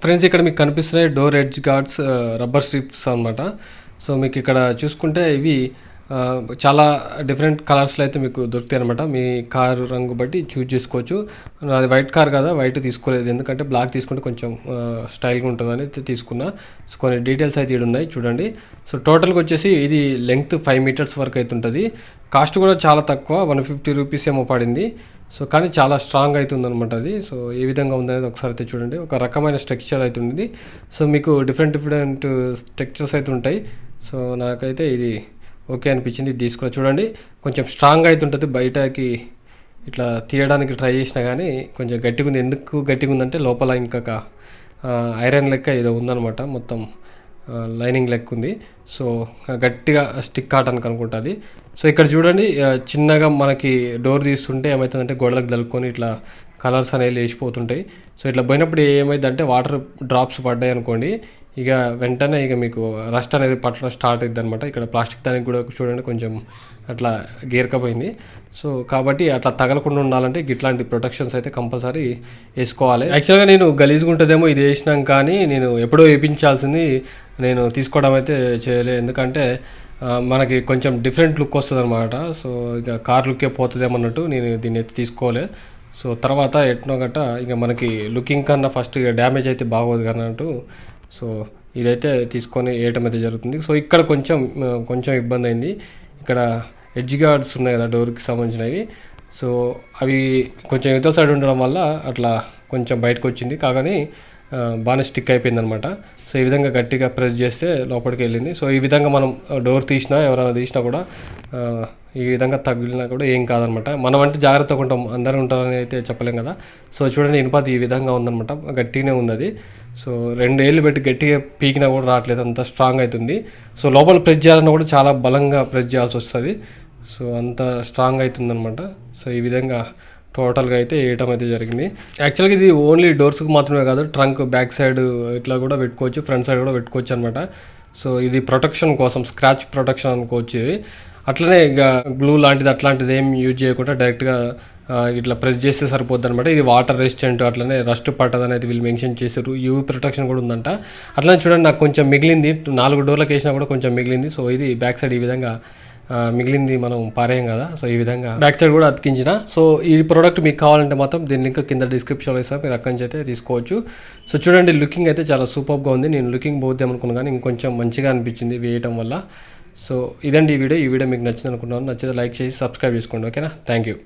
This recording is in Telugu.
ఫ్రెండ్స్ ఇక్కడ మీకు కనిపిస్తున్నాయి door edge guards rubber strips అనమాట. సో మీకు ఇక్కడ చూసుకుంటే ఇవి చాలా డిఫరెంట్ కలర్స్లో అయితే మీకు దొరుకుతాయి అనమాట. మీ కారు రంగు బట్టి చూజ్ చేసుకోవచ్చు. అది వైట్ కార్ కదా, వైట్ తీసుకోలేదు ఎందుకంటే బ్లాక్ తీసుకుంటే కొంచెం స్టైల్గా ఉంటుందని తీసుకున్నా. సో కొన్ని డీటెయిల్స్ అయితే ఇక్కడ ఉన్నాయి చూడండి. సో టోటల్గా వచ్చేసి ఇది లెంగ్త్ 5 మీటర్స్ వరకు అయితే ఉంటుంది. కాస్ట్ కూడా చాలా తక్కువ, 150 రూపీస్ ఏమో పడింది. సో కానీ చాలా స్ట్రాంగ్ అవుతుంది అనమాట అది. సో ఏ విధంగా ఉందనేది ఒకసారి అయితే చూడండి. ఒక రకమైన స్ట్రక్చర్ అయితే ఉంది. సో మీకు డిఫరెంట్ స్ట్రక్చర్స్ అయితే ఉంటాయి. సో నాకైతే ఇది ఓకే అనిపించింది, ఇది తీసుకుని చూడండి. కొంచెం స్ట్రాంగ్ అయితే ఉంటుంది, బయటకి ఇట్లా తీయడానికి ట్రై చేసినా కానీ కొంచెం గట్టిగా ఉంది. ఎందుకు గట్టిగా ఉందంటే లోపల ఇంకా ఐరన్ లెక్క ఏదో ఉందన్నమాట, మొత్తం లైనింగ్ లెక్క ఉంది. సో గట్టిగా స్టిక్ కావడానికి అనుకుంటుంది. సో ఇక్కడ చూడండి, చిన్నగా మనకి డోర్ తీస్తుంటే ఏమవుతుందంటే గోడలకు తలుపుకొని ఇట్లా కలర్స్ అనేవి లేచిపోతుంటాయి. సో ఇట్లా పోయినప్పుడు ఏమైందంటే వాటర్ డ్రాప్స్ పడ్డాయి అనుకోండి, ఇక వెంటనే ఇక మీకు రస్ట్ అనేది పట్టడం స్టార్ట్ అవుతుంది అనమాట. ఇక్కడ ప్లాస్టిక్ దానికి కూడా చూడండి కొంచెం అట్లా గీరకపోయింది. సో కాబట్టి అట్లా తగలకుండా ఉండాలంటే ఇట్లాంటి ప్రొటెక్షన్స్ అయితే కంపల్సరీ వేసుకోవాలి. యాక్చువల్గా నేను గలీజ్గా ఉంటుందేమో ఇది వేసినాం, కానీ నేను ఎప్పుడో వేయించాల్సింది నేను తీసుకోవడం అయితే చేయలేదు. ఎందుకంటే మనకి కొంచెం డిఫరెంట్ లుక్ వస్తుంది అనమాట. సో ఇక కార్ లుక్కే పోతుందేమన్నట్టు నేను దీన్ని అయితే తీసుకోలే. సో తర్వాత ఎట్నో గట్ట ఇక మనకి లుకింగ్ కన్నా ఫస్ట్ ఇక డ్యామేజ్ అయితే బాగోదు అన్నట్టు సో ఇదైతే తీసుకొని వేయటం అయితే జరుగుతుంది. సో ఇక్కడ కొంచెం ఇబ్బంది అయింది. ఇక్కడ ఎడ్జ్ గార్డ్స్ ఉన్నాయి కదా డోర్కి సంబంధించినవి, సో అవి కొంచెం ఇవతల సైడ్ ఉండడం వల్ల అట్లా కొంచెం బయటకు వచ్చింది, కాగానే బాగానే స్టిక్ అయిపోయింది అనమాట. సో ఈ విధంగా గట్టిగా ప్రెస్ చేస్తే లోపలికి వెళ్ళింది. సో ఈ విధంగా మనం డోర్ తీసినా ఎవరైనా తీసినా కూడా ఈ విధంగా తగిలినా కూడా ఏం కాదనమాట. మనం అంటే జాగ్రత్తగా ఉంటాం, అందరూ ఉంటారని అయితే చెప్పలేం కదా. సో చూడండి ఇనుపది ఈ విధంగా ఉందన్నమాట, గట్టిగానే ఉంది అది. సో 2 ఏళ్ళు పెట్టి గట్టిగా పీకినా కూడా రావట్లేదు, అంత స్ట్రాంగ్ అవుతుంది. సో లోపల ప్రెస్ చేయాలన్నా కూడా చాలా బలంగా ప్రెస్ చేయాల్సి వస్తుంది. సో అంత స్ట్రాంగ్ అవుతుంది అనమాట. సో ఈ విధంగా టోటల్గా అయితే వేయటం అయితే జరిగింది. యాక్చువల్గా ఇది ఓన్లీ డోర్స్కి మాత్రమే కాదు, ట్రంక్ బ్యాక్ సైడ్ ఇట్లా కూడా పెట్టుకోవచ్చు, ఫ్రంట్ సైడ్ కూడా పెట్టుకోవచ్చు అనమాట. సో ఇది ప్రొటెక్షన్ కోసం, స్క్రాచ్ ప్రొటెక్షన్ అనుకోవచ్చు ఇది. అట్లనే ఇక గ్లూ లాంటిది అట్లాంటిది ఏం యూజ్ చేయకుండా డైరెక్ట్గా ఇట్లా ప్రెస్ చేస్తే సరిపోద్ది అనమాట. ఇది వాటర్ రెసిస్టెంట్, అట్లనే రస్ట్ పట్టదు అనేది వీళ్ళు మెన్షన్ చేశారు. యూవీ ప్రొటెక్షన్ కూడా ఉందంట. అట్లనే చూడండి నాకు కొంచెం మిగిలింది, 4 డోర్లకు వేసినా కూడా కొంచెం మిగిలింది. సో ఇది బ్యాక్ సైడ్ ఈ విధంగా మిగిలింది మనం పారేయం కదా. సో ఈ విధంగా బ్యాక్ సైడ్ కూడా అతికించిన. సో ఈ ప్రోడక్ట్ మీకు కావాలంటే మాత్రం దీని లింక్ కింద డిస్క్రిప్షన్లో ఇస్తాను, మీరు అక్కడి నుంచి అయితే తీసుకోవచ్చు. సో చూడండి లుకింగ్ అయితే చాలా సూపర్గా ఉంది. నేను లుకింగ్ పోద్దాం అనుకున్నాను కానీ ఇంకొంచెం మంచిగా అనిపించింది వేయటం వల్ల. సో ఇదండి ఈ వీడియో మీకు నచ్చింది అనుకున్నాను. నచ్చితే లైక్ చేసి సబ్స్క్రైబ్ చేసుకోండి, ఓకేనా. Thank you.